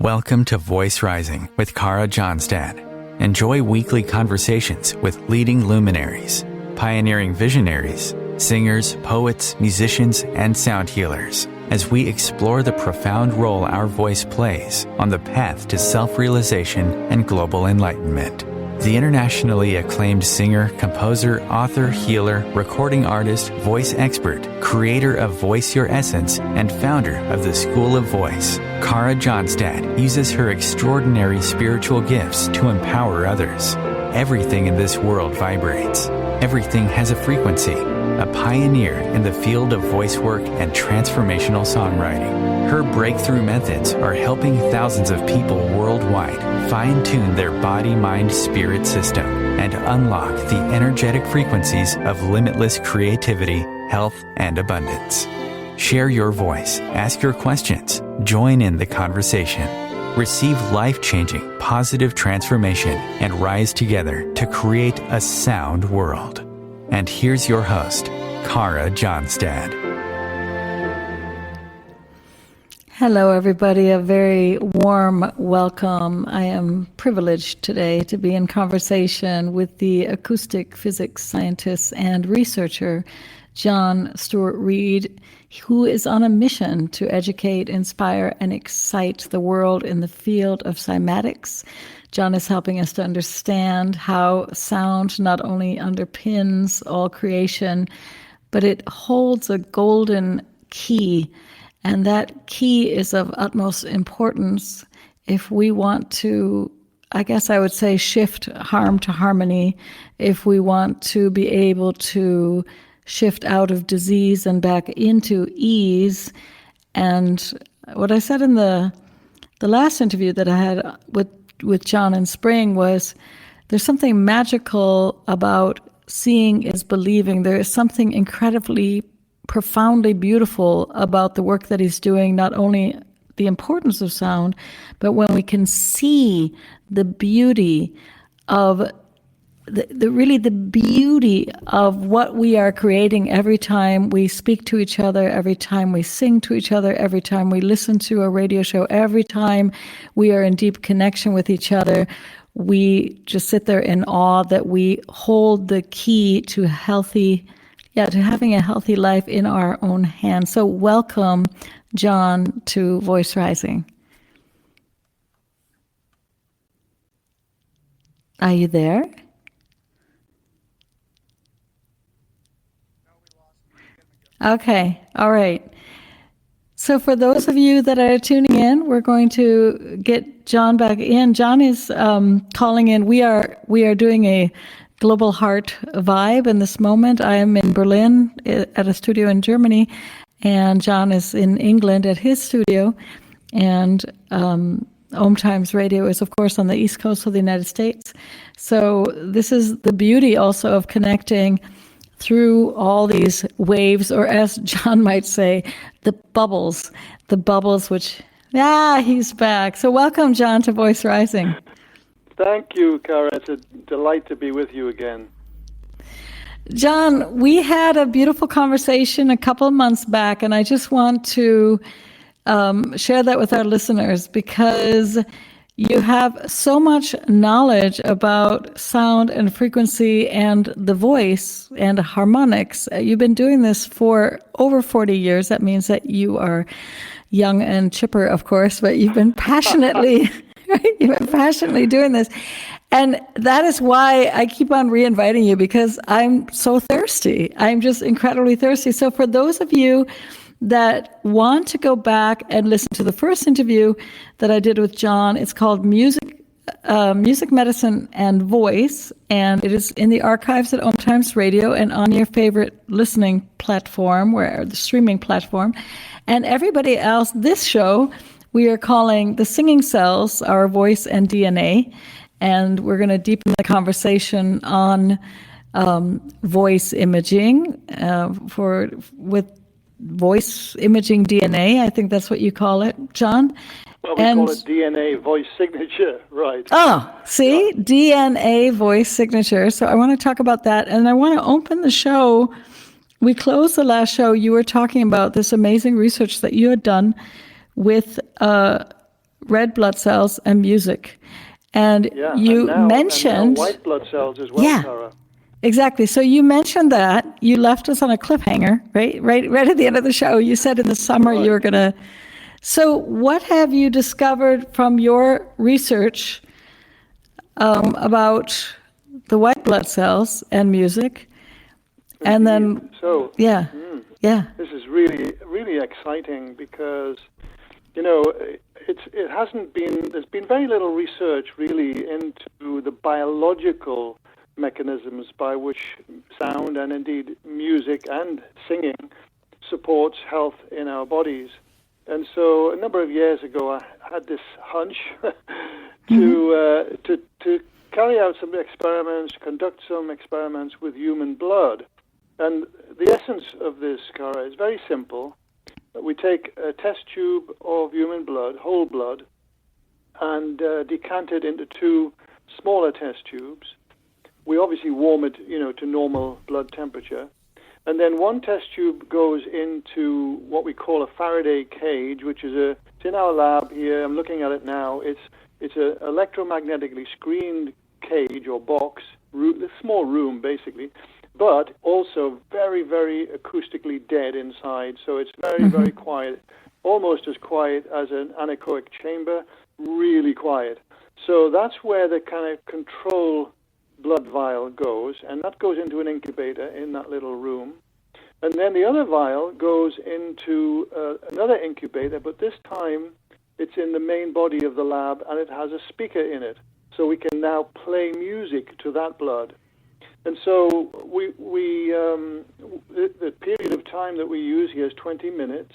Welcome to Voice Rising with Kara Johnstad. Enjoy weekly conversations with leading luminaries, pioneering visionaries, singers, poets, musicians, and sound healers as we explore the profound role our voice plays on the path to self-realization and global enlightenment. The internationally acclaimed singer, composer, author, healer, recording artist, voice expert, creator of Voice Your Essence, and founder of the School of Voice, Kara Johnstad uses her extraordinary spiritual gifts to empower others. Everything in this world vibrates. Everything has a frequency. A pioneer in the field of voice work and transformational songwriting. Her breakthrough methods are helping thousands of people worldwide fine-tune their body-mind-spirit system and unlock the energetic frequencies of limitless creativity, health, and abundance. Share your voice, ask your questions, join in the conversation. Receive life-changing, positive transformation and rise together to create a sound world. And here's your host, Kara Johnstad. Hello, everybody. A very warm welcome. I am privileged today to be in conversation with the acoustic physics scientist and researcher, John Stuart Reid, who is on a mission to educate, inspire, and excite the world in the field of cymatics. John is helping us to understand how sound not only underpins all creation, but it holds a golden key. And that key is of utmost importance if we want to, I guess I would say, shift harm to harmony, if we want to be able to shift out of disease and back into ease. And what I said in the last interview that I had with John in spring was there's something magical about seeing is believing. There is something incredibly, profoundly beautiful about the work that he's doing, not only the importance of sound, but when we can see the beauty of the beauty of what we are creating every time we speak to each other, every time we sing to each other, every time we listen to a radio show, every time we are in deep connection with each other. We just sit there in awe that we hold the key to having a healthy life in our own hands. So welcome, John, to Voice Rising. Are you there? Okay, all right. So for those of you that are tuning in, we're going to get John back in. John is calling in. We are doing a Global Heart vibe in this moment. I am in Berlin at a studio in Germany, and John is in England at his studio. And OMTimes radio is, of course, on the East Coast of the United States. So this is the beauty also of connecting through all these waves, or as John might say, the bubbles which, he's back. So welcome, John, to Voice Rising. Thank you, Kara. It's a delight to be with you again. John, we had a beautiful conversation a couple of months back, and I just want to share that with our listeners because you have so much knowledge about sound and frequency and the voice and harmonics. You've been doing this for over 40 years. That means that you are young and chipper, of course, but you've been passionately doing this. And that is why I keep on reinviting you, because I'm so thirsty. I'm just incredibly thirsty. So for those of you that want to go back and listen to the first interview that I did with John, it's called Music, Medicine, and Voice, and it is in the archives at OMTimes Radio and on your favorite listening platform, the streaming platform. And everybody else, this show, we are calling The Singing Cells, Our Voice and DNA, and we're going to deepen the conversation on voice imaging with voice imaging DNA. I think that's what you call it, John. Well, we call it DNA voice signature, right? Oh, see? Yeah. DNA voice signature. So I want to talk about that. And I want to open the show. We closed the last show. You were talking about this amazing research that you had done with red blood cells and music. And you mentioned... And now white blood cells as well, Tara. Exactly. So you mentioned that. You left us on a cliffhanger, right at the end of the show. You said in the summer you were going to... So what have you discovered from your research about the white blood cells and music? And then... So, this is really, really exciting because, there's been very little research really into the biological mechanisms by which sound and indeed music and singing supports health in our bodies. And so a number of years ago, I had this hunch to carry out some experiments, conduct some experiments with human blood. And the essence of this, Cara, is very simple. We take a test tube of human blood, whole blood, and decant it into two smaller test tubes. We obviously warm it, to normal blood temperature. And then one test tube goes into what we call a Faraday cage, which is it's in our lab here. I'm looking at it now. It's an electromagnetically screened cage or box, a small room basically, but also very, very acoustically dead inside. So it's very, very quiet, almost as quiet as an anechoic chamber, really quiet. So that's where the kind of control blood vial goes, and that goes into an incubator in that little room. And then the other vial goes into another incubator, but this time it's in the main body of the lab, and it has a speaker in it. So we can now play music to that blood. And so the period of time that we use here is 20 minutes.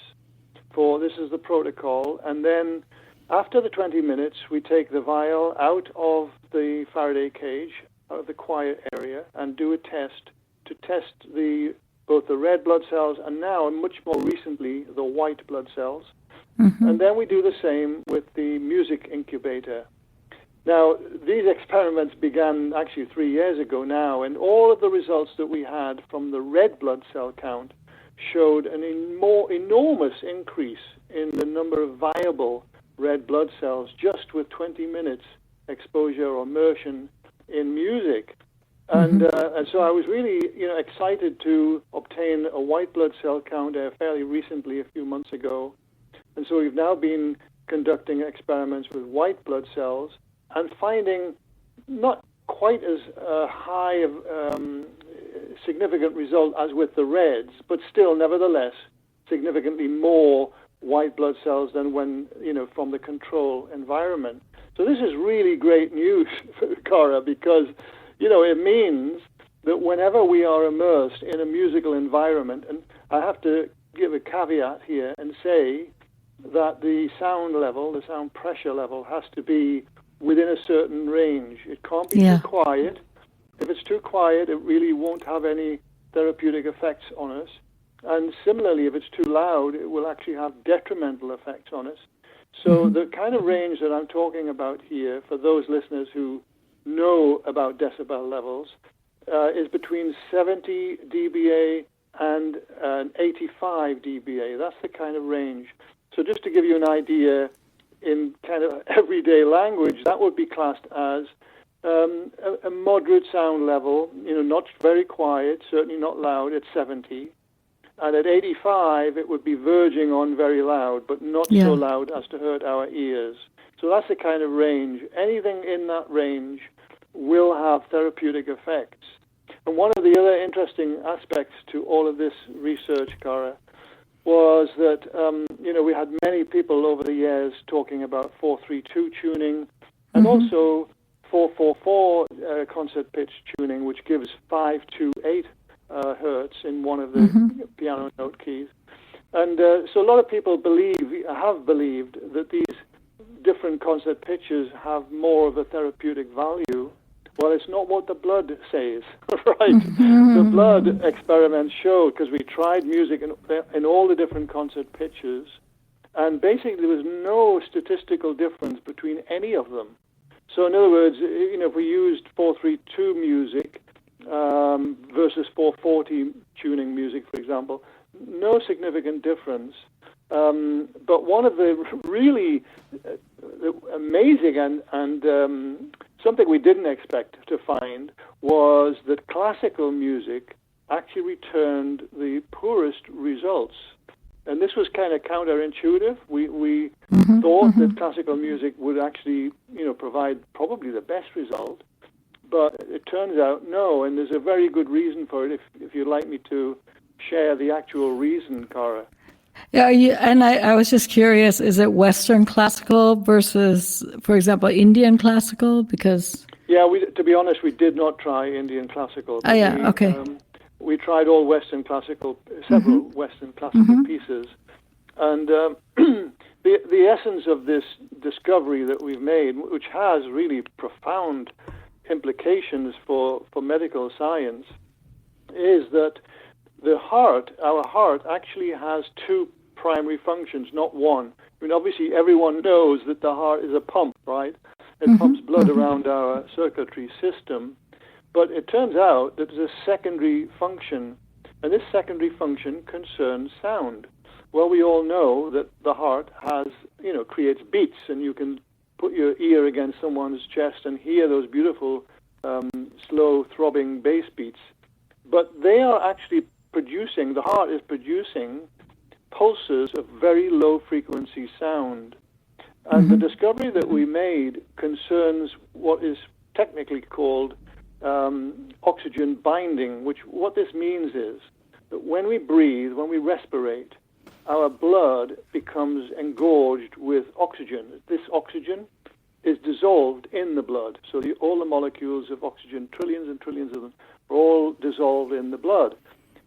This is the protocol. And then after the 20 minutes, we take the vial out of the Faraday cage, out of the quiet area, and do a test to test both the red blood cells and now, much more recently, the white blood cells. And then we do the same with the music incubator. Now, these experiments began actually 3 years ago now, and all of the results that we had from the red blood cell count showed an enormous increase in the number of viable red blood cells just with 20 minutes exposure or immersion in music. And so I was really, excited to obtain a white blood cell count fairly recently, a few months ago. And so we've now been conducting experiments with white blood cells and finding not quite as high of significant result as with the reds, but still, nevertheless, significantly more white blood cells than when, from the control environment. So this is really great news, Cara, because, it means that whenever we are immersed in a musical environment, and I have to give a caveat here and say that the sound level, the sound pressure level, has to be within a certain range. It can't be too quiet. If it's too quiet, it really won't have any therapeutic effects on us. And similarly, if it's too loud, it will actually have detrimental effects on us. So the kind of range that I'm talking about here, for those listeners who know about decibel levels, is between 70 dBA and 85 dBA. That's the kind of range. So just to give you an idea, in kind of everyday language, that would be classed as a moderate sound level, not very quiet, certainly not loud at 70. And at 85, it would be verging on very loud, but not so loud as to hurt our ears. So that's the kind of range. Anything in that range will have therapeutic effects. And one of the other interesting aspects to all of this research, Cara, was that, we had many people over the years talking about 432 tuning and also 444 concert pitch tuning, which gives 528 hertz in one of the piano note keys. And so a lot of people have believed that these different concert pitches have more of a therapeutic value. Well, it's not what the blood says, right? The blood experiments showed, because we tried music in all the different concert pitches, and basically there was no statistical difference between any of them. So in other words, if we used 432 music versus 440 tuning music, for example, no significant difference. But one of the really amazing and something we didn't expect to find was that classical music actually returned the poorest results. And this was kind of counterintuitive. We thought that classical music would actually, provide probably the best result. But it turns out no, and there's a very good reason for it, if you'd like me to share the actual reason, Cara. Yeah, I was just curious, is it Western classical versus, for example, Indian classical? Because... Yeah, to be honest, we did not try Indian classical. Oh, yeah, okay. We tried all Western classical, several Western classical pieces. And the essence of this discovery that we've made, which has really profound implications for medical science, is that our heart actually has two primary functions, not one. I mean, obviously, everyone knows that the heart is a pump, right? It pumps blood around our circulatory system. But it turns out that there's a secondary function, and this secondary function concerns sound. Well, we all know that the heart creates beats, and you can put your ear against someone's chest and hear those beautiful, slow, throbbing bass beats. But they are actually the heart is producing pulses of very low frequency sound. And the discovery that we made concerns what is technically called oxygen binding, what this means is that when we breathe, when we respirate, our blood becomes engorged with oxygen. This oxygen is dissolved in the blood. So all the molecules of oxygen, trillions and trillions of them, are all dissolved in the blood.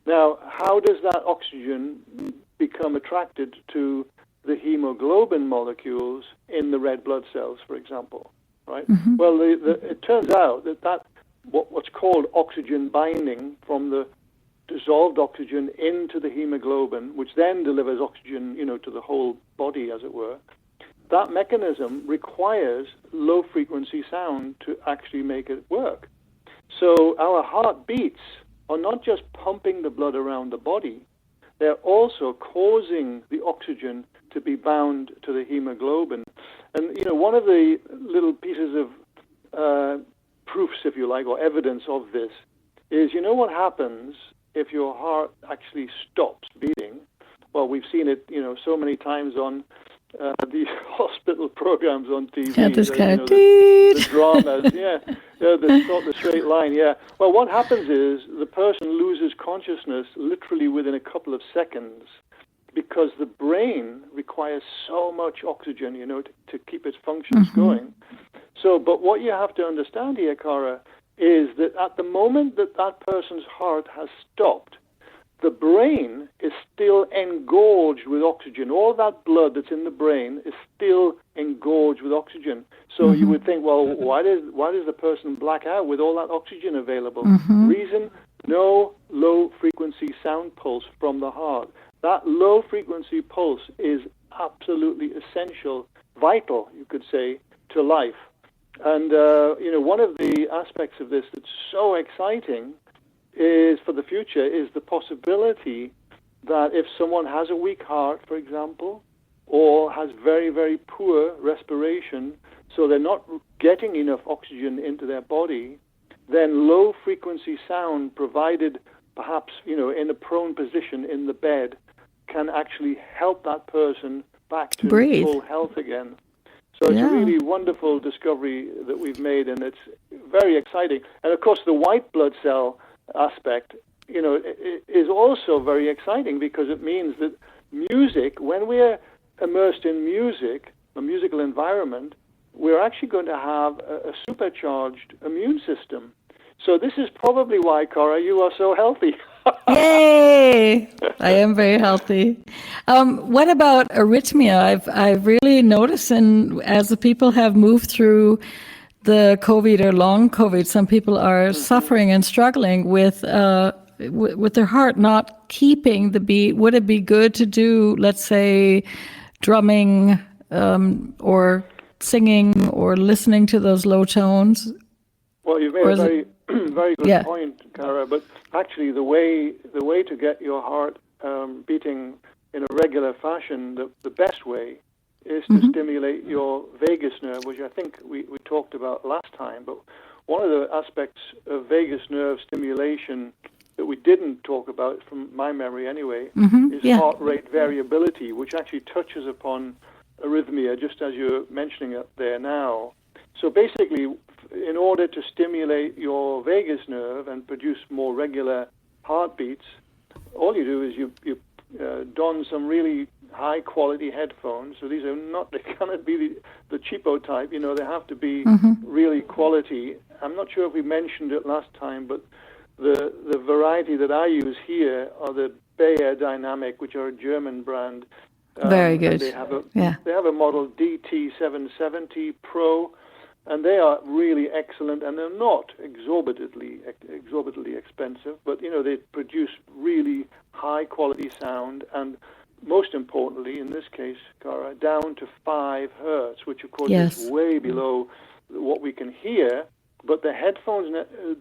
Now, how does that oxygen become attracted to the hemoglobin molecules in the red blood cells, for example? Right? Well, it turns out that what's called oxygen binding from the dissolved oxygen into the hemoglobin, which then delivers oxygen, to the whole body, as it were. That mechanism requires low-frequency sound to actually make it work. So our heartbeats are not just pumping the blood around the body, they're also causing the oxygen to be bound to the hemoglobin. And, one of the little pieces of proofs, if you like, or evidence of this is, what happens if your heart actually stops beating? Well, we've seen it, so many times on these hospital programs on TV. Yeah, this kind of the dramas, the straight line, yeah. Well, what happens is the person loses consciousness literally within a couple of seconds because the brain requires so much oxygen, to keep its functions going. So, but what you have to understand here, Cara, is that at the moment that person's heart has stopped, the brain is still engorged with oxygen. All that blood that's in the brain is still engorged with oxygen. So you would think, well, why does the person black out with all that oxygen available? Reason, no low-frequency sound pulse from the heart. That low-frequency pulse is absolutely essential, vital, you could say, to life. And, one of the aspects of this that's so exciting is for the future is the possibility that if someone has a weak heart, for example, or has very, very poor respiration, so they're not getting enough oxygen into their body, then low-frequency sound provided perhaps, in a prone position in the bed can actually help that person back to breathe. Full health again. So it's a really wonderful discovery that we've made, and it's very exciting. And, of course, the white blood cell aspect, is also very exciting because it means that music, when we're immersed in music, a musical environment, we're actually going to have a supercharged immune system. So this is probably why, Cara, you are so healthy. Yay! I am very healthy. What about arrhythmia? I've really noticed, as the people have moved through the COVID or long COVID, some people are suffering and struggling with their heart not keeping the beat. Would it be good to do, let's say, drumming or singing or listening to those low tones? Well, you've made a very, very good point, Cara. But actually, the way to get your heart beating in a regular fashion, the best way is to stimulate your vagus nerve, which I think we talked about last time. But one of the aspects of vagus nerve stimulation that we didn't talk about, from my memory anyway, is heart rate variability, which actually touches upon arrhythmia, just as you're mentioning it there now. So basically, in order to stimulate your vagus nerve and produce more regular heartbeats, all you do is you don some really high-quality headphones. So these are not, they cannot be the cheapo type, they have to be really quality. I'm not sure if we mentioned it last time, but the variety that I use here are the Bayer Dynamic, which are a German brand. Very good. They have a model DT770 Pro, and they are really excellent, and they're not exorbitantly expensive, but they produce really high quality sound, and most importantly in this case, Cara, down to 5 hertz, which of course is way below what we can hear, but the headphones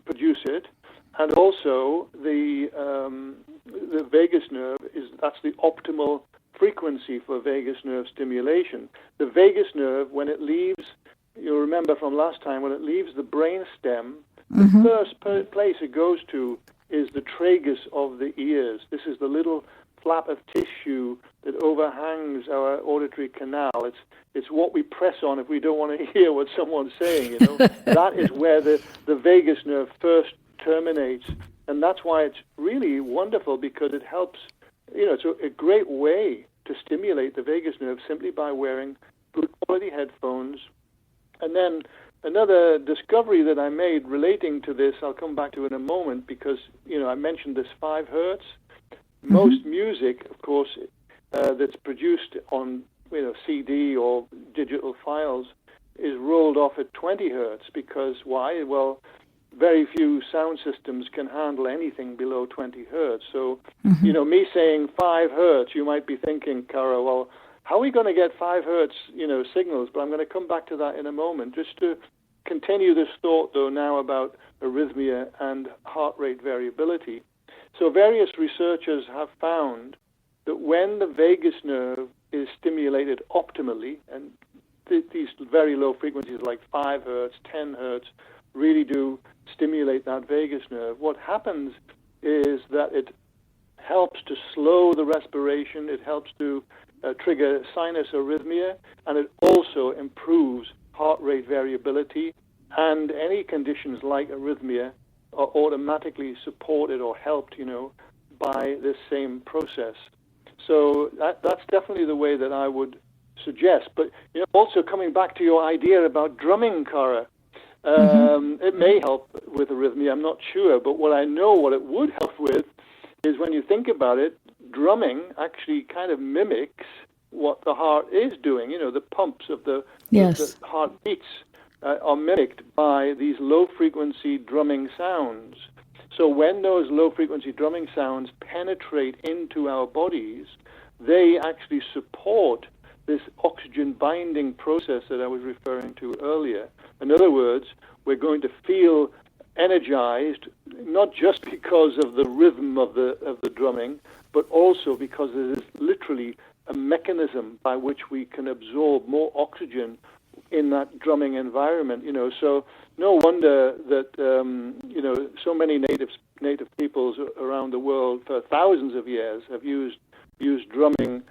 produce it. And also the vagus nerve that's the optimal frequency for vagus nerve stimulation. The vagus nerve, when it leaves, you'll remember from last time, when it leaves the brain stem, the first place it goes to is the tragus of the ears. This is the little flap of tissue that overhangs our auditory canal. It's what we press on if we don't want to hear what someone's saying. That is where the vagus nerve first terminates, and that's why it's really wonderful, because it helps, it's a great way to stimulate the vagus nerve simply by wearing good quality headphones. And then another discovery that I made relating to this, I'll come back to in a moment, because I mentioned this 5 hertz. Most music, of course, that's produced on CD or digital files is rolled off at 20 hertz, because why? Well, very few sound systems can handle anything below 20 hertz. So, me saying 5 hertz, you might be thinking, Cara, well, how are we going to get 5 hertz, signals? But I'm going to come back to that in a moment. Just to continue this thought, though, now about arrhythmia and heart rate variability. So various researchers have found that when the vagus nerve is stimulated optimally, and these very low frequencies like 5 hertz, 10 hertz, really do stimulate that vagus nerve, what happens is that it helps to slow the respiration, it helps to trigger sinus arrhythmia, and it also improves heart rate variability, and any conditions like arrhythmia are automatically supported or helped, by this same process. So that's definitely the way that I would suggest. But also coming back to your idea about drumming, Cara, it may help with arrhythmia, I'm not sure, but what it would help with is, when you think about it, drumming actually kind of mimics what the heart is doing. The pumps of the heartbeats are mimicked by these low-frequency drumming sounds. So when those low-frequency drumming sounds penetrate into our bodies, they actually support this oxygen binding process that I was referring to earlier. In other words, we're going to feel energized, not just because of the rhythm of the drumming, but also because there is literally a mechanism by which we can absorb more oxygen in that drumming environment. So no wonder that so many native peoples around the world for thousands of years have used drumming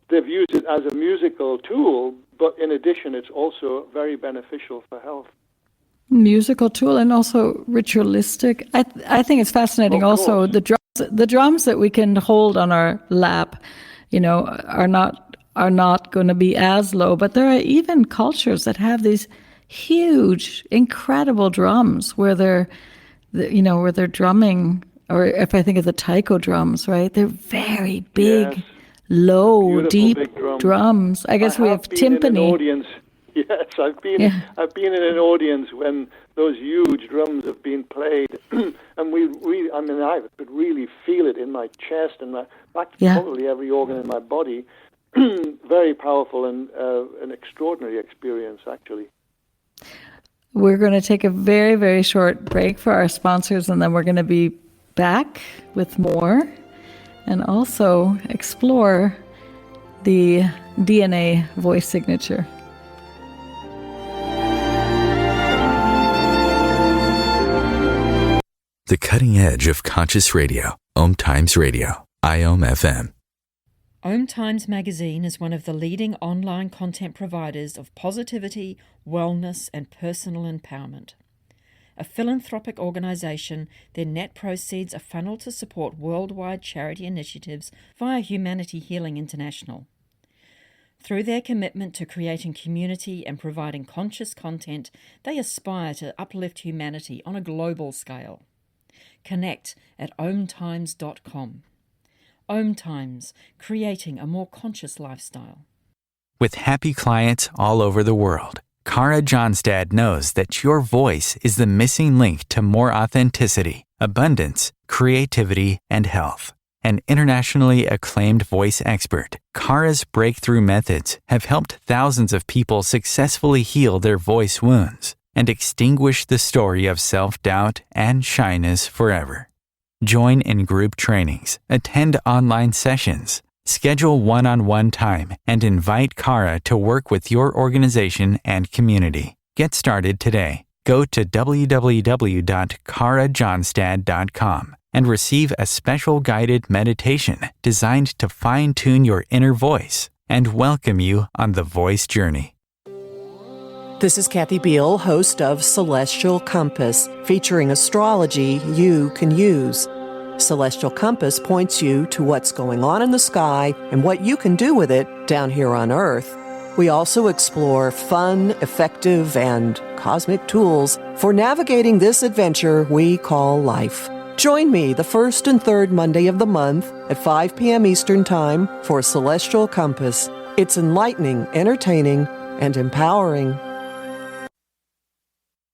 they've used it as a musical tool, but in addition, it's also very beneficial for health. Musical tool and also ritualistic. I think it's fascinating. Also, the drums that we can hold on our lap, are not going to be as low. But there are even cultures that have these huge, incredible drums where they're drumming. Or if I think of the taiko drums, right? They're very big. Yes. Low, deep big drums. I guess we have timpani. Yes, I've been in an audience when those huge drums have been played, and I could really feel it in my chest and probably every organ in my body. Very powerful and an extraordinary experience, actually. We're going to take a very, very short break for our sponsors, and then we're going to be back with more. and also explore the DNA voice signature. The cutting edge of conscious radio, OMTimes Radio, IOM FM. OMTimes magazine is one of the leading online content providers of positivity, wellness, and personal empowerment. A philanthropic organisation, their net proceeds are funneled to support worldwide charity initiatives via Humanity Healing International. Through their commitment to creating community and providing conscious content, they aspire to uplift humanity on a global scale. Connect at omtimes.com. OMTimes, creating a more conscious lifestyle. With happy clients all over the world, Cara Johnstad knows that your voice is the missing link to more authenticity, abundance, creativity, and health. An internationally acclaimed voice expert, Cara's breakthrough methods have helped thousands of people successfully heal their voice wounds and extinguish the story of self-doubt and shyness forever. Join in group trainings, attend online sessions, schedule one-on-one time, and invite Cara to work with your organization and community. Get started today. Go to www.carajohnstad.com and receive a special guided meditation designed to fine-tune your inner voice and welcome you on the voice journey. This is Kathy Beal, host of Celestial Compass, featuring astrology you can use. Celestial Compass points you to what's going on in the sky and what you can do with it down here on Earth. We also explore fun, effective, and cosmic tools for navigating this adventure we call life. Join me the first and third Monday of the month at 5 p.m. Eastern Time for Celestial Compass. It's enlightening, entertaining, and empowering.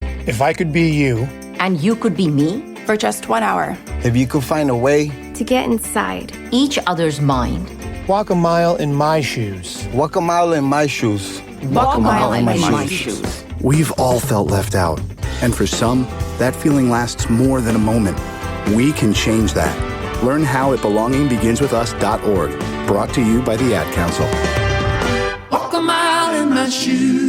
If I could be you, and you could be me for just 1 hour, if you could find a way to get inside each other's mind, walk a mile in my shoes. Walk a mile in my shoes. Walk a mile in my shoes. We've all felt left out, and for some, that feeling lasts more than a moment. We can change that. Learn how at belongingbeginswithus.org. Brought to you by the Ad Council. Walk a mile in my shoes.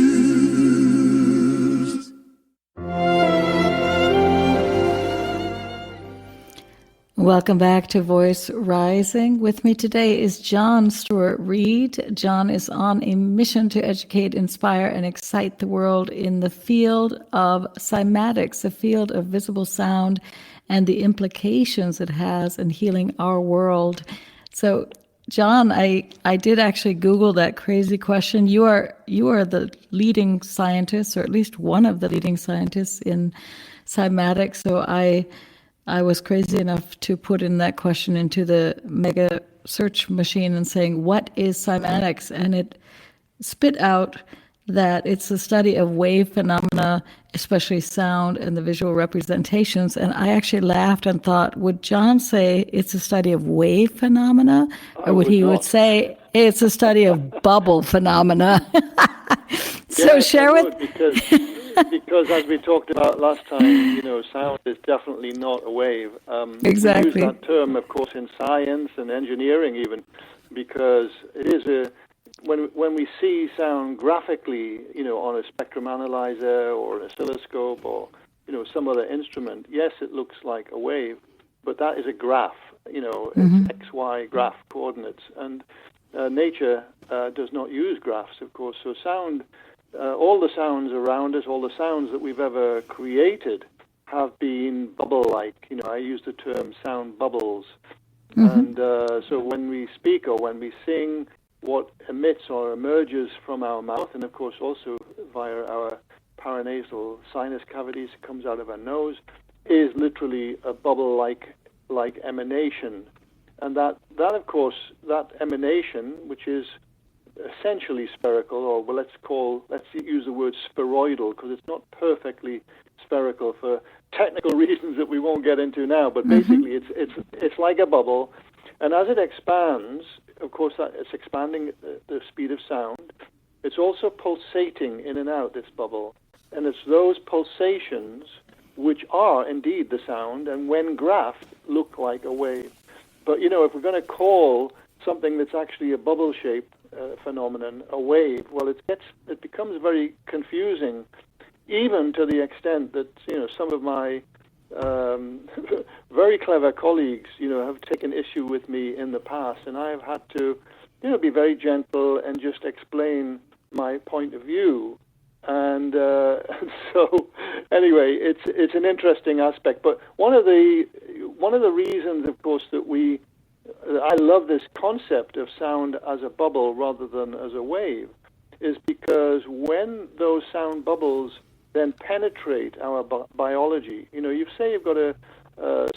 Welcome back to Voice Rising. With me today is John Stuart Reid. John is on a mission to educate, inspire, and excite the world in the field of cymatics, the field of visible sound, and the implications it has in healing our world. So, John, I did actually Google that crazy question. You are the leading scientist, or at least one of the leading scientists in cymatics. So I was crazy enough to put in that question into the mega search machine and saying, what is cymatics? And it spit out that it's the study of wave phenomena, especially sound and the visual representations. And I actually laughed and thought, would John say it's a study of wave phenomena? Or would he say it's a study of bubble phenomena? So yes, share with... Because as we talked about last time, sound is definitely not a wave. Exactly. We use that term, of course, in science and engineering even, because it is when we see sound graphically, on a spectrum analyzer or an oscilloscope or, some other instrument, yes, it looks like a wave, but that is a graph, it's XY graph coordinates. And nature does not use graphs, of course. So sound, all the sounds around us, all the sounds that we've ever created have been bubble-like. I use the term sound bubbles. And so when we speak or when we sing, what emits or emerges from our mouth, and of course also via our paranasal sinus cavities, comes out of our nose, is literally a bubble-like emanation. And that of course, that emanation, which is essentially spherical, or let's use the word spheroidal, because it's not perfectly spherical for technical reasons that we won't get into now, but basically it's like a bubble, and as it expands, of course, that it's expanding at the speed of sound. It's also pulsating in and out, this bubble, and it's those pulsations which are indeed the sound, and when graphed, look like a wave. But, if we're going to call something that's actually a bubble-shaped phenomenon a wave, well, it becomes very confusing, even to the extent that, some of my very clever colleagues, have taken issue with me in the past, and I have had to, be very gentle and just explain my point of view. And so, anyway, it's an interesting aspect. But one of the reasons, of course, that I love this concept of sound as a bubble rather than as a wave, is because when those sound bubbles then penetrate our biology, you say you've got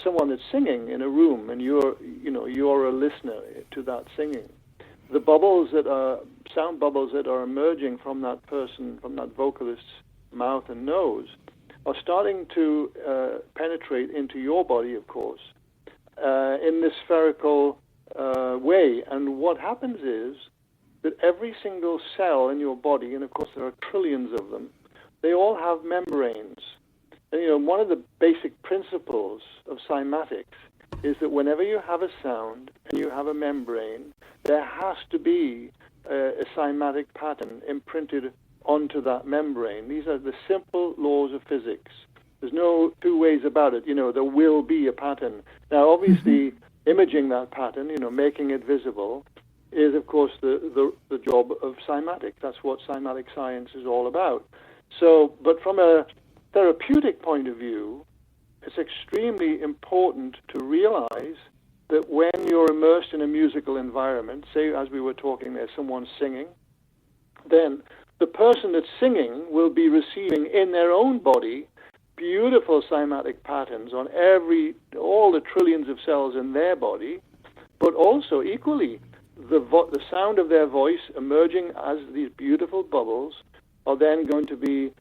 someone that's singing in a room, and you're a listener to that singing. The sound bubbles that are emerging from that person, from that vocalist's mouth and nose, are starting to penetrate into your body, of course, in this spherical way. And what happens is that every single cell in your body, and of course there are trillions of them, they all have membranes. And one of the basic principles of cymatics is that whenever you have a sound and you have a membrane, there has to be a cymatic pattern imprinted onto that membrane. These are the simple laws of physics. There's no two ways about it. There will be a pattern. Now, obviously, imaging that pattern, making it visible, is, of course, the job of cymatics. That's what cymatic science is all about. So, but from a therapeutic point of view, it's extremely important to realize that when you're immersed in a musical environment, say as we were talking, there's someone singing, then the person that's singing will be receiving in their own body beautiful cymatic patterns on all the trillions of cells in their body, but also equally the sound of their voice emerging as these beautiful bubbles are then going to be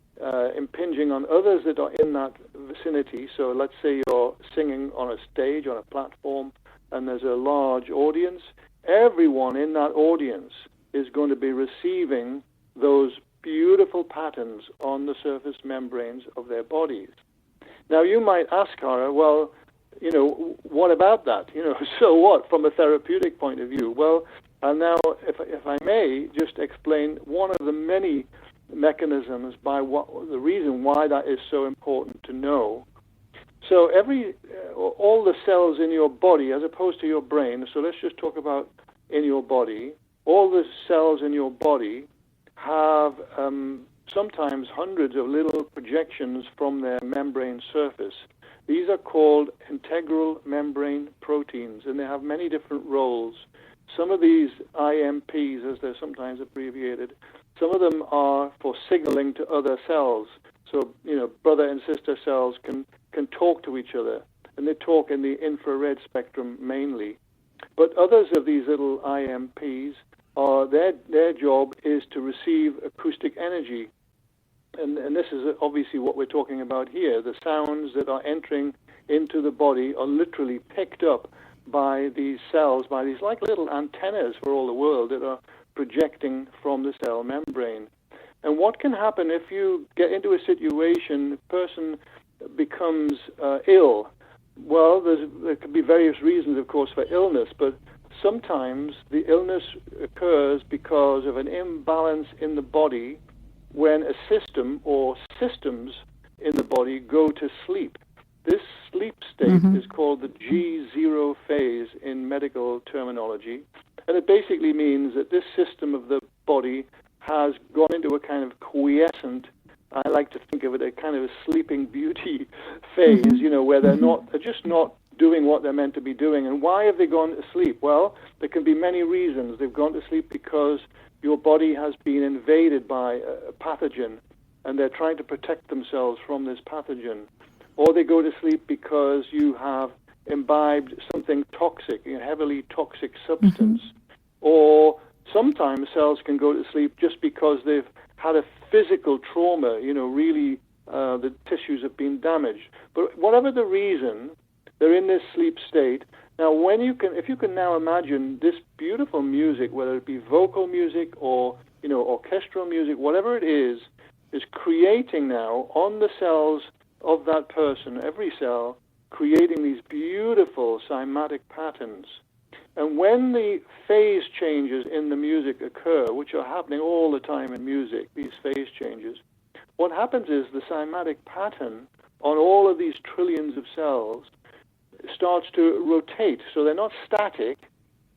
impinging on others that are in that vicinity. So let's say you're singing on a stage, on a platform, and there's a large audience. Everyone in that audience is going to be receiving those beautiful patterns on the surface membranes of their bodies. Now, you might ask, Cara, well, what about that? So what from a therapeutic point of view? Well, and now, if I may, just explain one of the many mechanisms the reason why that is so important to know. So all the cells in your body, as opposed to your brain, so let's just talk about in your body, all the cells in your body have sometimes hundreds of little projections from their membrane surface. These are called integral membrane proteins, and they have many different roles. Some of these IMPs, as they're sometimes abbreviated, some of them are for signaling to other cells. So, brother and sister cells can talk to each other, and they talk in the infrared spectrum mainly. But others of these little IMPs, their job is to receive acoustic energy. And this is obviously what we're talking about here. The sounds that are entering into the body are literally picked up by these cells, by these like little antennas for all the world that are projecting from the cell membrane. And what can happen if you get into a situation, the person becomes ill? Well, there could be various reasons, of course, for illness, but sometimes the illness occurs because of an imbalance in the body when a system or systems in the body go to sleep. This sleep state is called the G0 phase in medical terminology, and it basically means that this system of the body has gone into a kind of quiescent, I like to think of it, a kind of a sleeping beauty phase, where they're just not doing what they're meant to be doing. And why have they gone to sleep? Well, there can be many reasons. They've gone to sleep because your body has been invaded by a pathogen, and they're trying to protect themselves from this pathogen. Or they go to sleep because you have imbibed something toxic, a heavily toxic substance. Or sometimes cells can go to sleep just because they've had a physical trauma, really the tissues have been damaged. But whatever the reason, they're in this sleep state. Now, if you can now imagine this beautiful music, whether it be vocal music or, orchestral music, whatever it is creating now on the cells of that person, every cell, creating these beautiful cymatic patterns. And when the phase changes in the music occur, which are happening all the time in music, these phase changes, what happens is the cymatic pattern on all of these trillions of cells starts to rotate. So they're not static,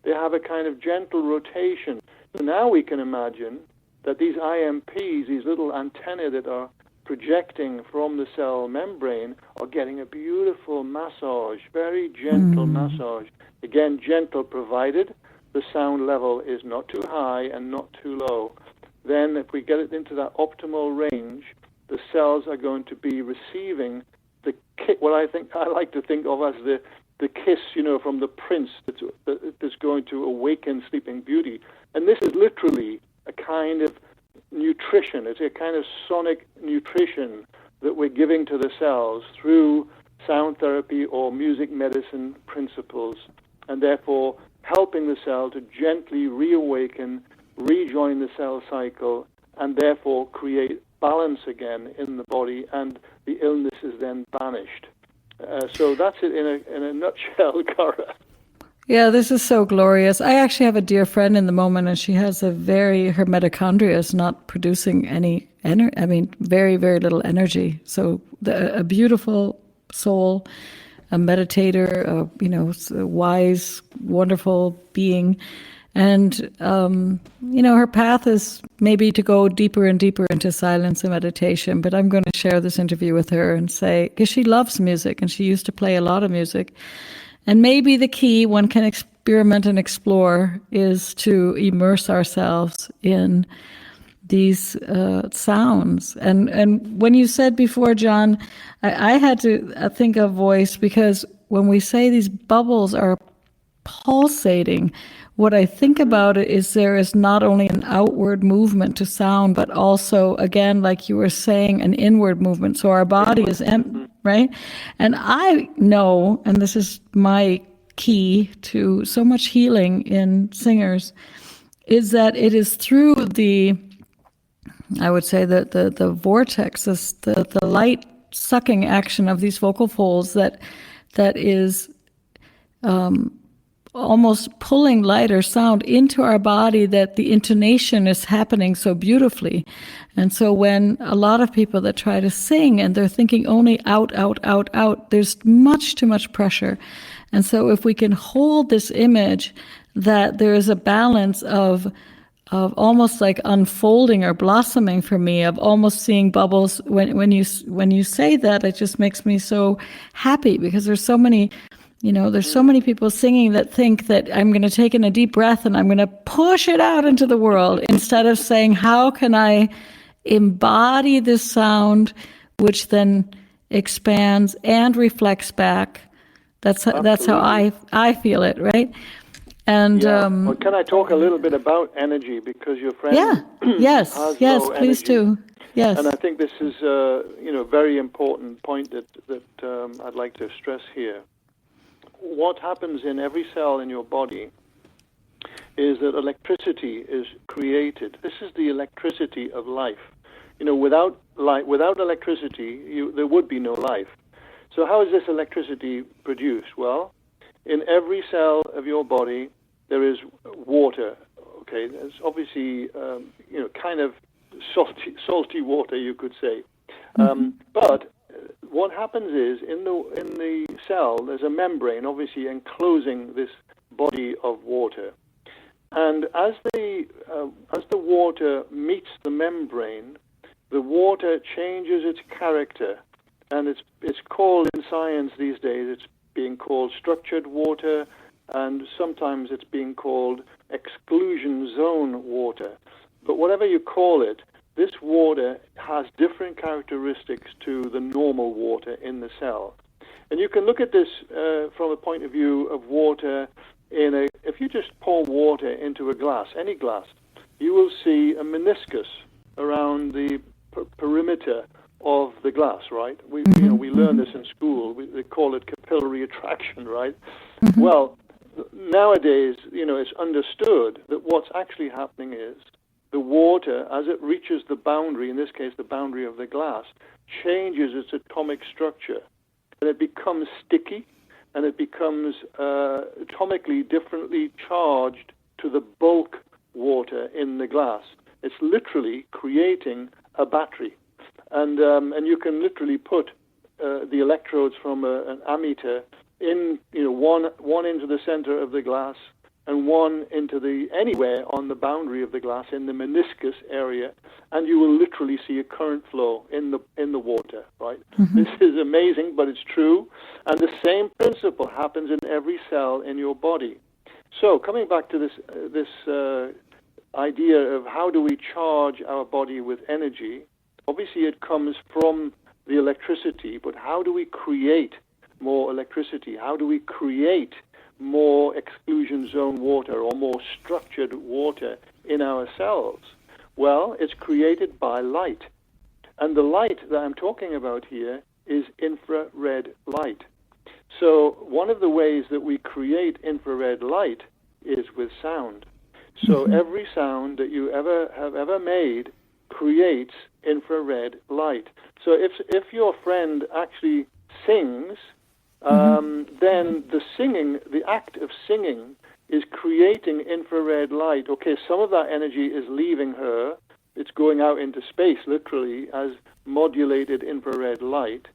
they have a kind of gentle rotation. So now we can imagine that these IMPs, these little antennae that are projecting from the cell membrane, are getting a beautiful massage, very gentle massage. Again, gentle provided the sound level is not too high and not too low. Then if we get it into that optimal range, the cells are going to be receiving what I like to think of as the kiss, from the prince that's going to awaken Sleeping Beauty. And this is literally a kind of nutrition. It's a kind of sonic nutrition that we're giving to the cells through sound therapy or music medicine principles, and therefore helping the cell to gently reawaken, rejoin the cell cycle, and therefore create balance again in the body, and the illness is then banished. So that's it in a nutshell, Cara. Yeah, this is so glorious. I actually have a dear friend in the moment, and she has her mitochondria is not producing any very, very little energy. So a beautiful soul, a meditator, a wise, wonderful being. And, her path is maybe to go deeper and deeper into silence and meditation. But I'm going to share this interview with her and say, because she loves music and she used to play a lot of music. And maybe the key one can experiment and explore is to immerse ourselves in these sounds. And when you said before, John, I had to think of voice, because when we say these bubbles are pulsating, what I think about it is there is not only an outward movement to sound, but also, again, like you were saying, an inward movement. So our body is empty, right? And I know, and this is my key to so much healing in singers, is that it is through I would say the vortex, the light sucking action of these vocal folds that is almost pulling lighter sound into our body, that the intonation is happening so beautifully. And so when a lot of people that try to sing and they're thinking only out, out, out, out, there's much too much pressure. And so if we can hold this image that there is a balance of almost like unfolding or blossoming for me, of almost seeing bubbles. When you say that, it just makes me so happy, because there's so many people singing that think that I'm going to take in a deep breath and I'm going to push it out into the world, instead of saying, how can I embody this sound, which then expands and reflects back. That's how I feel it, right? And well, can I talk a little bit about energy, because your friend yes, please do. Yes. And I think this is a very important point that I'd like to stress here. What happens in every cell in your body is that electricity is created. This is the electricity of life. Without electricity, there would be no life. So how is this electricity produced? Well, in every cell of your body, there is water. Okay, it's obviously kind of salty water, you could say. But what happens is in the cell there's a membrane, obviously enclosing this body of water, and as the water meets the membrane, the water changes its character, and it's called in science these days, it's being called structured water, and sometimes it's being called exclusion zone water. But whatever you call it, this water has different characteristics to the normal water in the cell. And you can look at this from a point of view of water if you just pour water into a glass, any glass, you will see a meniscus around the perimeter of the glass, right? We learn this in school. They call it capillary attraction, right? Well, nowadays, it's understood that what's actually happening is the water, as it reaches the boundary, in this case the boundary of the glass, changes its atomic structure. and it becomes sticky, and it becomes atomically differently charged to the bulk water in the glass. It's literally creating a battery. And you can literally put the electrodes from an ammeter in, one into the center of the glass and one into anywhere on the boundary of the glass in the meniscus area, and you will literally see a current flow in the water, right? Mm-hmm. This is amazing, but it's true. And the same principle happens in every cell in your body. So coming back to this idea of how do we charge our body with energy, obviously it comes from the electricity, but how do we create more electricity? How do we create more exclusion zone water or more structured water in our cells? Well, it's created by light. And the light that I'm talking about here is infrared light. So one of the ways that we create infrared light is with sound. So every sound that you have ever made creates infrared light. So if your friend actually sings, then the act of singing is creating infrared light. Okay, some of that energy is leaving her. It's going out into space, literally, as modulated infrared light.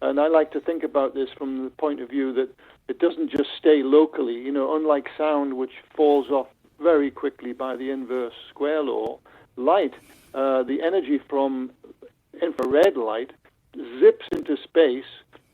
And I like to think about this from the point of view that it doesn't just stay locally. Unlike sound, which falls off very quickly by the inverse square law, light, the energy from infrared light, zips into space,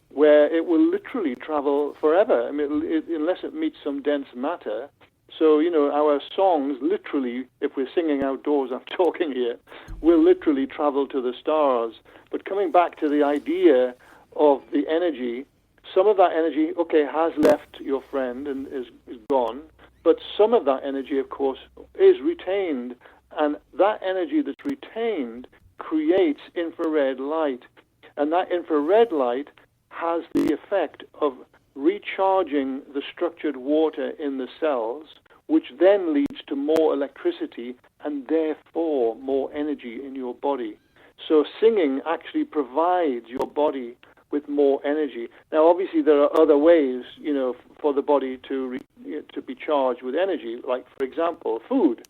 where it will literally travel forever. I mean, unless it meets some dense matter. So, our songs literally, if we're singing outdoors, I'm talking here, will literally travel to the stars. But coming back to the idea of the energy, some of that energy, has left your friend and is gone, but some of that energy, of course, is retained. And that energy that's retained creates infrared light. And that infrared light has the effect of recharging the structured water in the cells, which then leads to more electricity and therefore more energy in your body. So singing actually provides your body with more energy. Now, obviously, there are other ways, for the body to be charged with energy, like, for example, food.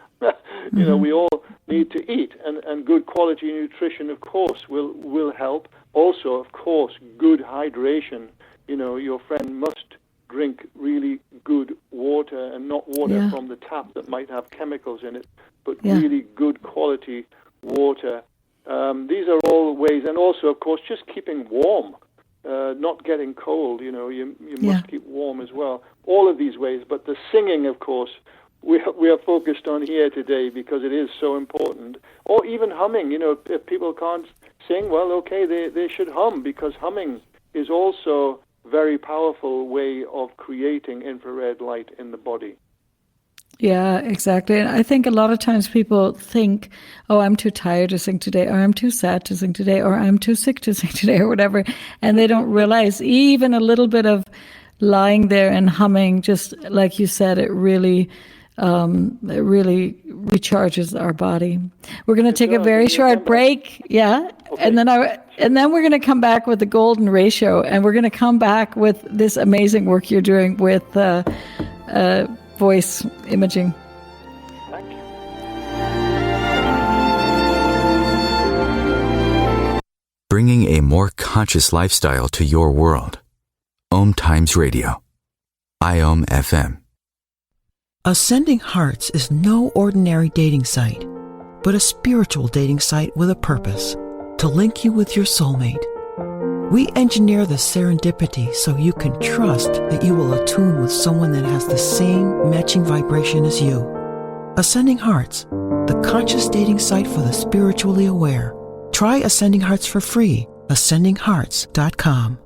We all need to eat, and good quality nutrition, of course, will help. Also, of course, good hydration. Your friend must drink really good water and not water from the tap that might have chemicals in it, but really good quality water. These are all ways, and also, of course, just keeping warm, not getting cold. You must keep warm as well. All of these ways, but the singing, of course, we are focused on here today because it is so important. Or even humming. If people can't sing, well, okay, they should hum, because humming is also a very powerful way of creating infrared light in the body. Yeah, exactly. And I think a lot of times people think, oh, I'm too tired to sing today, or I'm too sad to sing today, or I'm too sick to sing today, or whatever. And they don't realize even a little bit of lying there and humming, just like you said, it really recharges our body. We're going to take a very short break. Yeah. Okay. And then we're going to come back with the golden ratio, and we're going to come back with this amazing work you're doing with voice imaging. Thank you. Bringing a more conscious lifestyle to your world. OMTimes Radio. IOM FM. Ascending Hearts is no ordinary dating site, but a spiritual dating site with a purpose, to link you with your soulmate. We engineer the serendipity so you can trust that you will attune with someone that has the same matching vibration as you. Ascending Hearts, the conscious dating site for the spiritually aware. Try Ascending Hearts for free. AscendingHearts.com.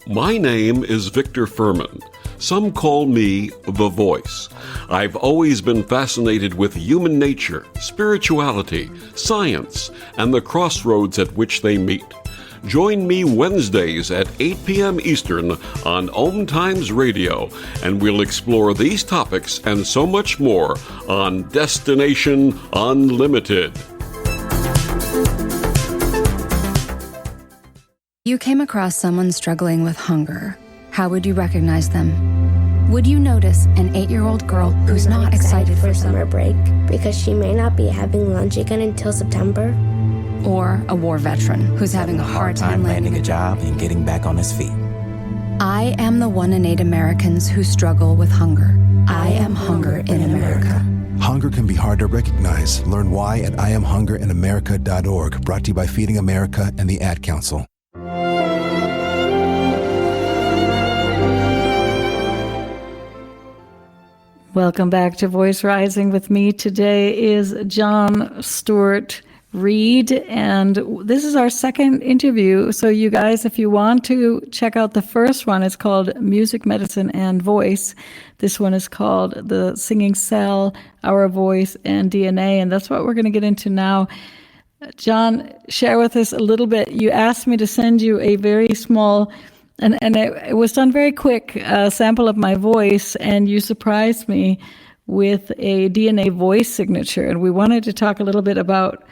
My name is Victor Furman. Some call me The Voice. I've always been fascinated with human nature, spirituality, science, and the crossroads at which they meet. Join me Wednesdays at 8 p.m. Eastern on OMTimes Radio, and we'll explore these topics and so much more on Destination Unlimited. You came across someone struggling with hunger. How would you recognize them? Would you notice an 8-year-old girl who's not excited for summer break because she may not be having lunch again until September? Or a war veteran who's having a hard time landing a job and getting back on his feet? I am the 1 in 8 Americans who struggle with hunger. I am hunger in America. Hunger can be hard to recognize. Learn why at IamHungerInAmerica.org. Brought to you by Feeding America and the Ad Council. Welcome back to Voice Rising with me. Today is John Stuart Reid, and this is our second interview. So you guys, if you want to check out the first one, it's called Music, Medicine, and Voice. This one is called The Singing Cell, Our Voice, and DNA, and that's what we're going to get into now. John, share with us a little bit. You asked me to send you a very small, and it was done very quick, sample of my voice, and you surprised me with a DNA voice signature. And we wanted to talk a little bit about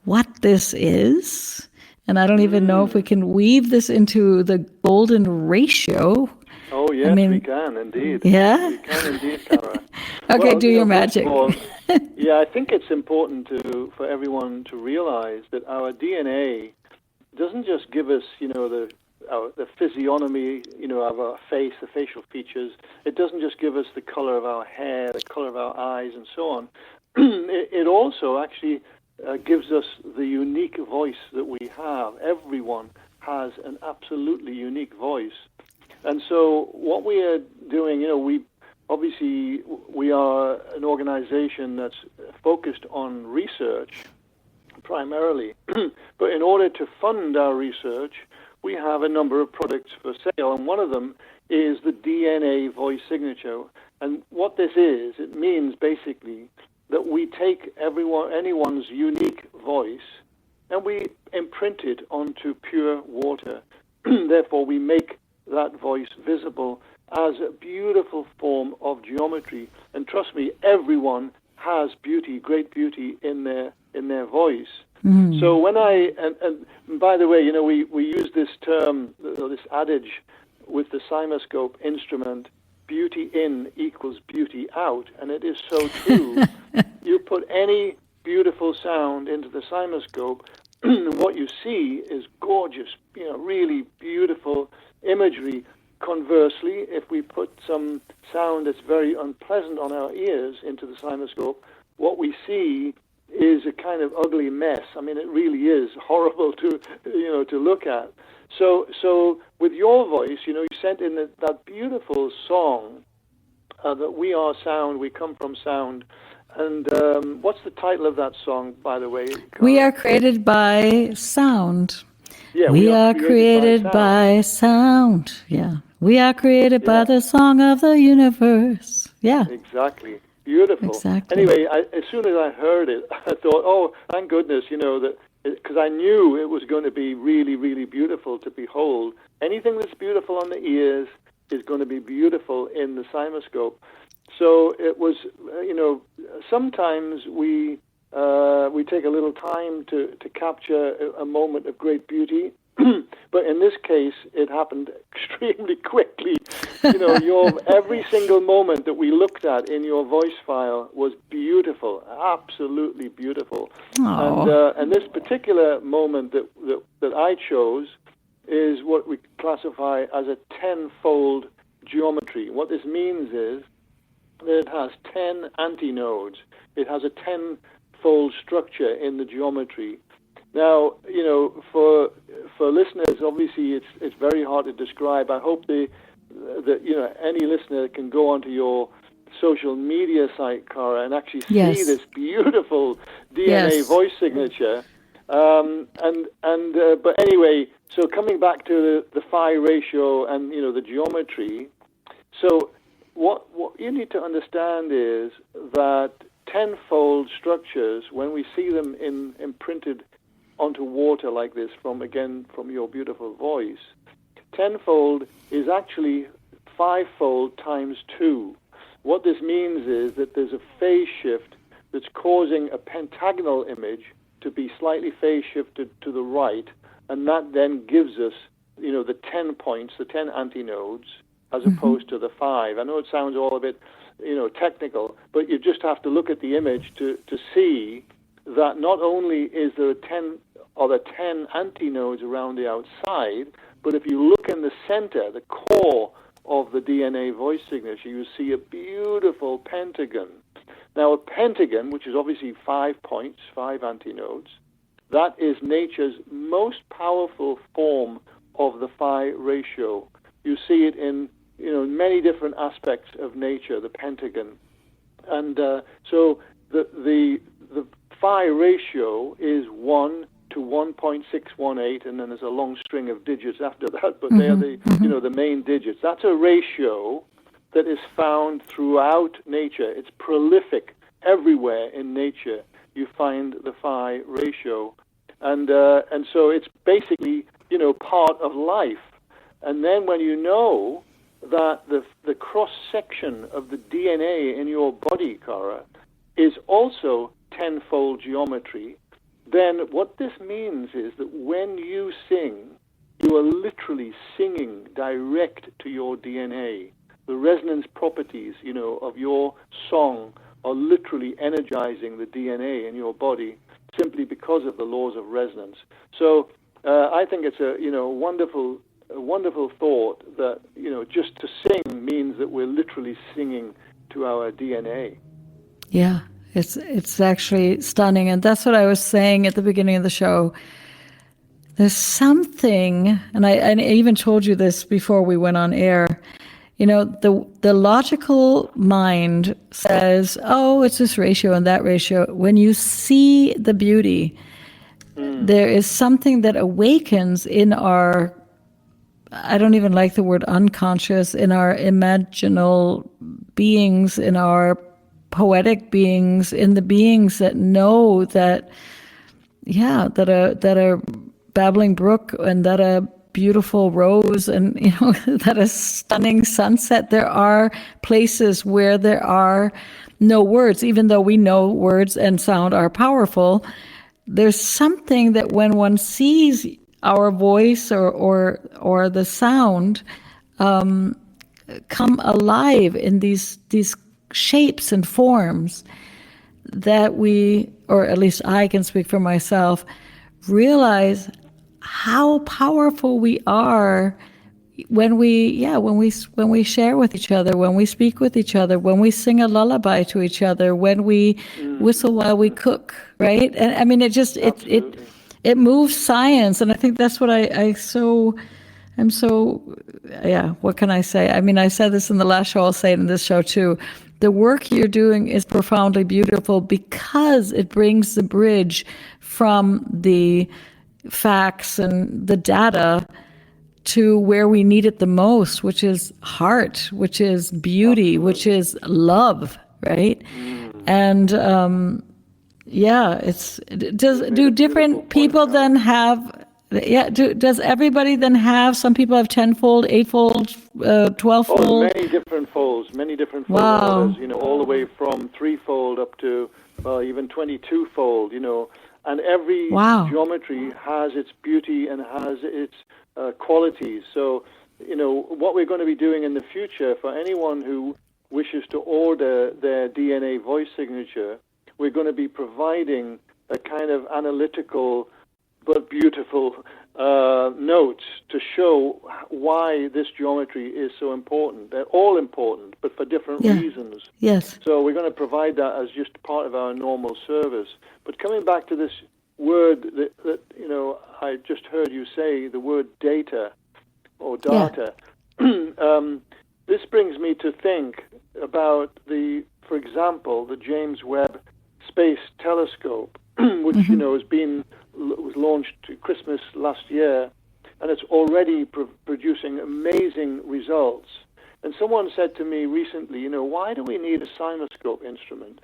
what this is. And I don't even know if we can weave this into the golden ratio. Oh, yes, we can indeed. Yeah? We can indeed, Cara. Okay, do your magic. All, yeah, I think it's important for everyone to realize that our DNA doesn't just give us, the physiognomy, of our face, the facial features. It doesn't just give us the color of our hair, the color of our eyes, and so on. It also actually gives us the unique voice that we have. Everyone has an absolutely unique voice. And so what we are doing, we are an organization that's focused on research primarily. But in order to fund our research, we have a number of products for sale, and one of them is the DNA voice signature. And what this is, it means basically that we take anyone's unique voice and we imprint it onto pure water. Therefore, we make that voice visible as a beautiful form of geometry. And trust me, everyone has beauty, great beauty in their voice. Mm. So when and by the way, we use this term, this adage with the cymoscope instrument, beauty in equals beauty out, and it is so true. You put any beautiful sound into the cymoscope, what you see is gorgeous, really beautiful imagery. Conversely, if we put some sound that's very unpleasant on our ears into the cymoscope, what we see is a kind of ugly mess. I mean, it really is horrible to look at. So with your voice, you sent in that beautiful song that we are sound, we come from sound. And what's the title of that song, by the way? We are created by sound. Yeah, we are created by sound. Yeah. We are created by the song of the universe. Yeah. Exactly. Beautiful. Exactly. Anyway, as soon as I heard it, I thought, oh, thank goodness, that, because I knew it was going to be really, really beautiful to behold. Anything that's beautiful on the ears is going to be beautiful in the cymoscope. So it was, sometimes we take a little time to capture a moment of great beauty. But in this case, it happened extremely quickly. Every single moment that we looked at in your voice file was beautiful, absolutely beautiful. And this particular moment that I chose is what we classify as a 10-fold geometry. What this means is that it has 10 antinodes. It has a 10-fold structure in the geometry. Now, for listeners, obviously it's very hard to describe. I hope that any listener can go onto your social media site, Cara, and actually see this beautiful DNA voice signature. But anyway, so coming back to the phi ratio and the geometry. So what you need to understand is that 10-fold structures, when we see them imprinted onto water like this from your beautiful voice, 10-fold is actually 5-fold times 2. What this means is that there's a phase shift that's causing a pentagonal image to be slightly phase shifted to the right and that then gives us, the 10 points, the 10 antinodes, as opposed to the 5. I know it sounds all a bit, technical, but you just have to look at the image to see that not only is there 10 antinodes around the outside, but if you look in the center, the core of the DNA voice signature, you see a beautiful pentagon. Now, a pentagon, which is obviously 5 points, 5 antinodes, that is nature's most powerful form of the phi ratio. You see it in many different aspects of nature, the pentagon, and so the phi ratio is 1 to 1.618, and then there's a long string of digits after that, but they are the main digits. That's a ratio that is found throughout nature. It's prolific everywhere in nature. You find the phi ratio, and so it's basically part of life. And then when you know that the cross section of the DNA in your body, Cara, is also tenfold geometry, then what this means is that when you sing, you are literally singing direct to your DNA. The resonance properties, of your song are literally energizing the DNA in your body simply because of the laws of resonance. So I think it's a wonderful thought that just to sing means that we're literally singing to our DNA. Yeah, it's actually stunning, and that's what I was saying at the beginning of the show. There's something, and I even told you this before we went on air. The logical mind says, "Oh, it's this ratio and that ratio." When you see the beauty, there is something that awakens in our, I don't even like the word unconscious, in our imaginal beings, in our poetic beings, in the beings that know that a babbling brook and that a beautiful rose and that a stunning sunset, there are places where there are no words, even though we know words and sound are powerful. There's something that when one sees our voice or the sound come alive in these shapes and forms, that we, or at least I can speak for myself, realize how powerful we are when we share with each other, when we speak with each other, when we sing a lullaby to each other, when we whistle while we cook, right? And I mean, it moves science, and I think that's what what can I say? I mean, I said this in the last show, I'll say it in this show too. The work you're doing is profoundly beautiful because it brings the bridge from the facts and the data to where we need it the most, which is heart, which is beauty, which is love, right? And do different people then have? Does everybody then have? Some people have 10-fold, 8-fold, 12-fold. Oh, many different folds. Wow. Orders, all the way from 3-fold up to even 22-fold. And every geometry has its beauty and has its qualities. So, what we're going to be doing in the future for anyone who wishes to order their DNA voice signature, we're going to be providing a kind of analytical but beautiful notes to show why this geometry is so important. They're all important, but for different reasons. Yes. So we're going to provide that as just part of our normal service. But coming back to this word that I just heard you say, the word data or data, this brings me to think about for example, the James Webb Space Telescope, which was launched Christmas last year, and it's already producing amazing results. And someone said to me recently, why do we need a simoscope instrument?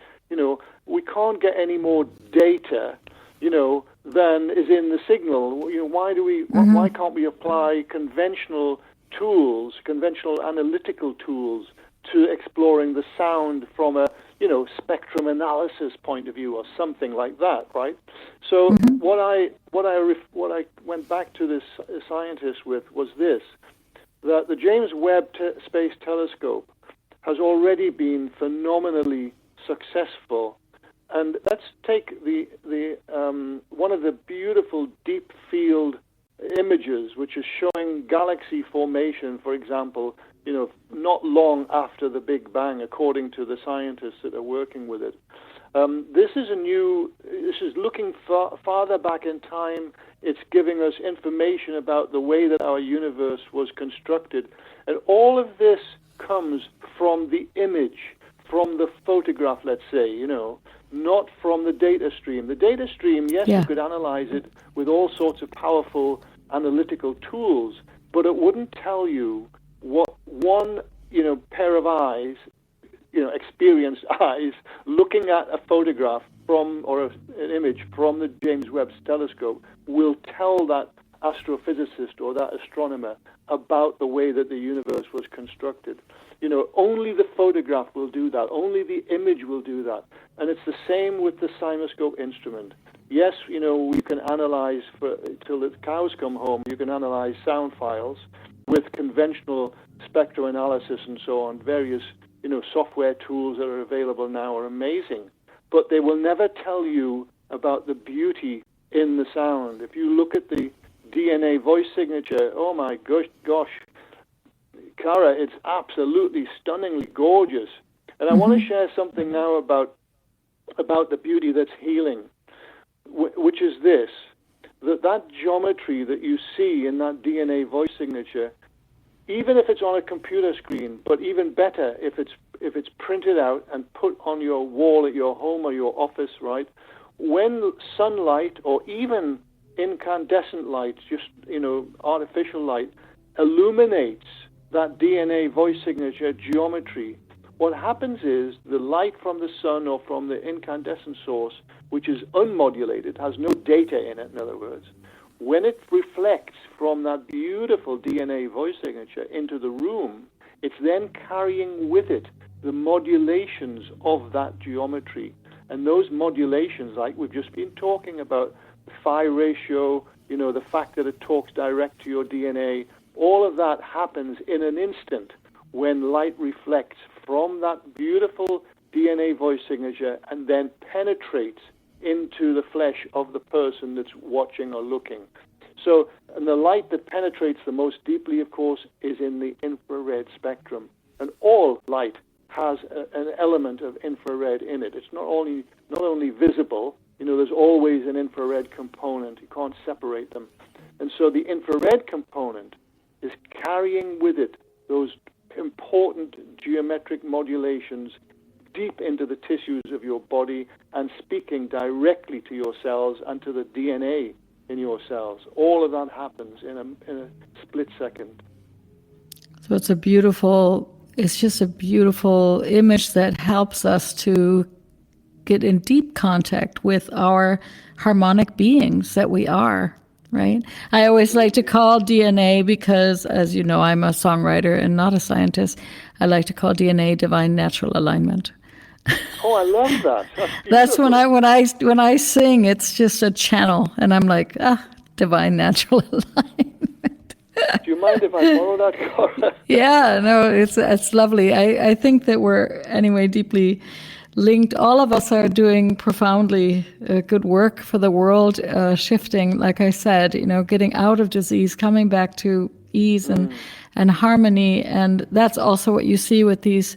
We can't get any more data, than is in the signal. Why can't we apply conventional tools, conventional analytical tools to exploring the sound from a spectrum analysis point of view or something like that, right? So what I went back to this scientist with was this, that the James Webb Space Telescope has already been phenomenally successful. And let's take the one of the beautiful deep field images, which is showing galaxy formation, for example, not long after the Big Bang, according to the scientists that are working with it. This is looking farther back in time. It's giving us information about the way that our universe was constructed. And all of this comes from the image, from the photograph, let's say, not from the data stream. The data stream, yes, you could analyze it with all sorts of powerful analytical tools, but it wouldn't tell you what one, pair of eyes, experienced eyes, looking at a photograph from, or an image from the James Webb Telescope will tell that astrophysicist or that astronomer about the way that the universe was constructed. Only the photograph will do that. Only the image will do that. And it's the same with the Cinescope instrument. Yes, we can analyze till the cows come home. You can analyze sound files with conventional spectral analysis and so on. Various, software tools that are available now are amazing. But they will never tell you about the beauty in the sound. If you look at the DNA voice signature, oh my gosh, Cara, it's absolutely stunningly gorgeous. And I want to share something now about the beauty that's healing, which is this, that geometry that you see in that DNA voice signature, even if it's on a computer screen, but even better if it's printed out and put on your wall at your home or your office, right? When sunlight or even incandescent light, just, artificial light, illuminates that DNA voice signature geometry, what happens is the light from the sun or from the incandescent source, which is unmodulated, has no data in it, in other words, when it reflects from that beautiful DNA voice signature into the room, it's then carrying with it the modulations of that geometry. And those modulations, like we've just been talking about, the phi ratio, the fact that it talks direct to your DNA, all of that happens in an instant when light reflects from that beautiful DNA voice signature and then penetrates into the flesh of the person that's watching or looking. So, and the light that penetrates the most deeply, of course, is in the infrared spectrum. And all light has an element of infrared in it. It's not only visible, there's always an infrared component. You can't separate them. And so the infrared component is carrying with it those important geometric modulations deep into the tissues of your body and speaking directly to your cells and to the DNA in your cells. All of that happens in a split second. So it's just a beautiful image that helps us to get in deep contact with our harmonic beings that we are. Right? I always like to call DNA, because, as you know, I'm a songwriter and not a scientist, I like to call DNA divine natural alignment. Oh, I love that. That's when I sing, it's just a channel, and I'm like, divine natural alignment. Do you mind if I borrow that, Cora? Yeah, no, it's lovely. I think that we're, anyway, deeply linked. All of us are doing profoundly good work for the world, shifting, like I said, getting out of disease, coming back to ease and harmony. And that's also what you see with these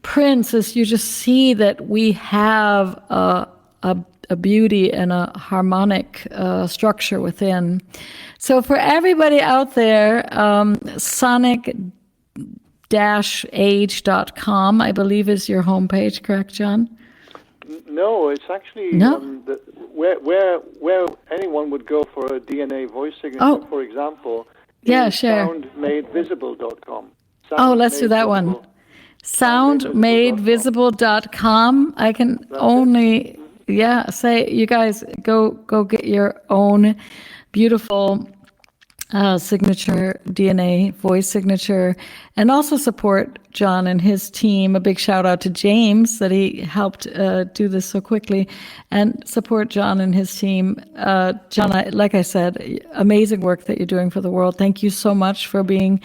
prints, is you just see that we have a beauty and a harmonic structure within. So for everybody out there, sonic-age.com, I believe, is your homepage, correct, John? No, it's actually where anyone would go for a DNA voice signature, for example. Yeah, sure. Soundmadevisible.com. Let's do that one. Soundmadevisible.com. I can only, say, you guys go get your own beautiful signature DNA, voice signature, and also support John and his team. A big shout out to James that he helped do this so quickly, and support John and his team. John, like I said, amazing work that you're doing for the world. Thank you so much for being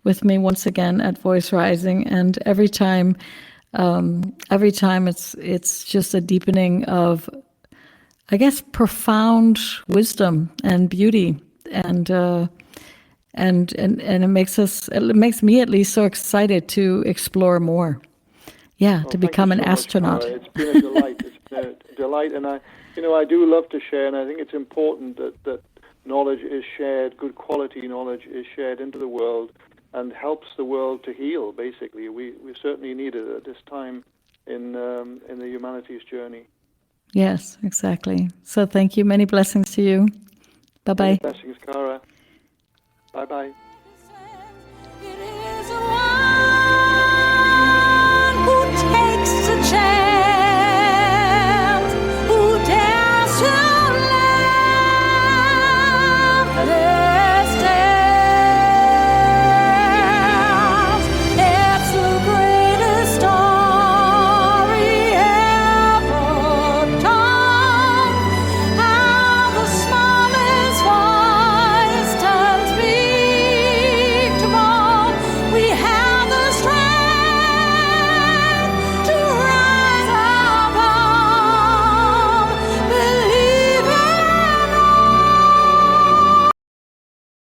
with me once again at Voice Rising. And every time it's just a deepening of, I guess, profound wisdom and beauty. And it makes me at least so excited to explore more. Yeah, to become an astronaut. It's been a delight. It's been a delight, and I do love to share, and I think it's important that knowledge is shared, good quality knowledge is shared into the world, and helps the world to heal. Basically, we certainly need it at this time in the humanities journey. Yes, exactly. So thank you. Many blessings to you. Bye-bye. Many blessings, Cara. Bye-bye.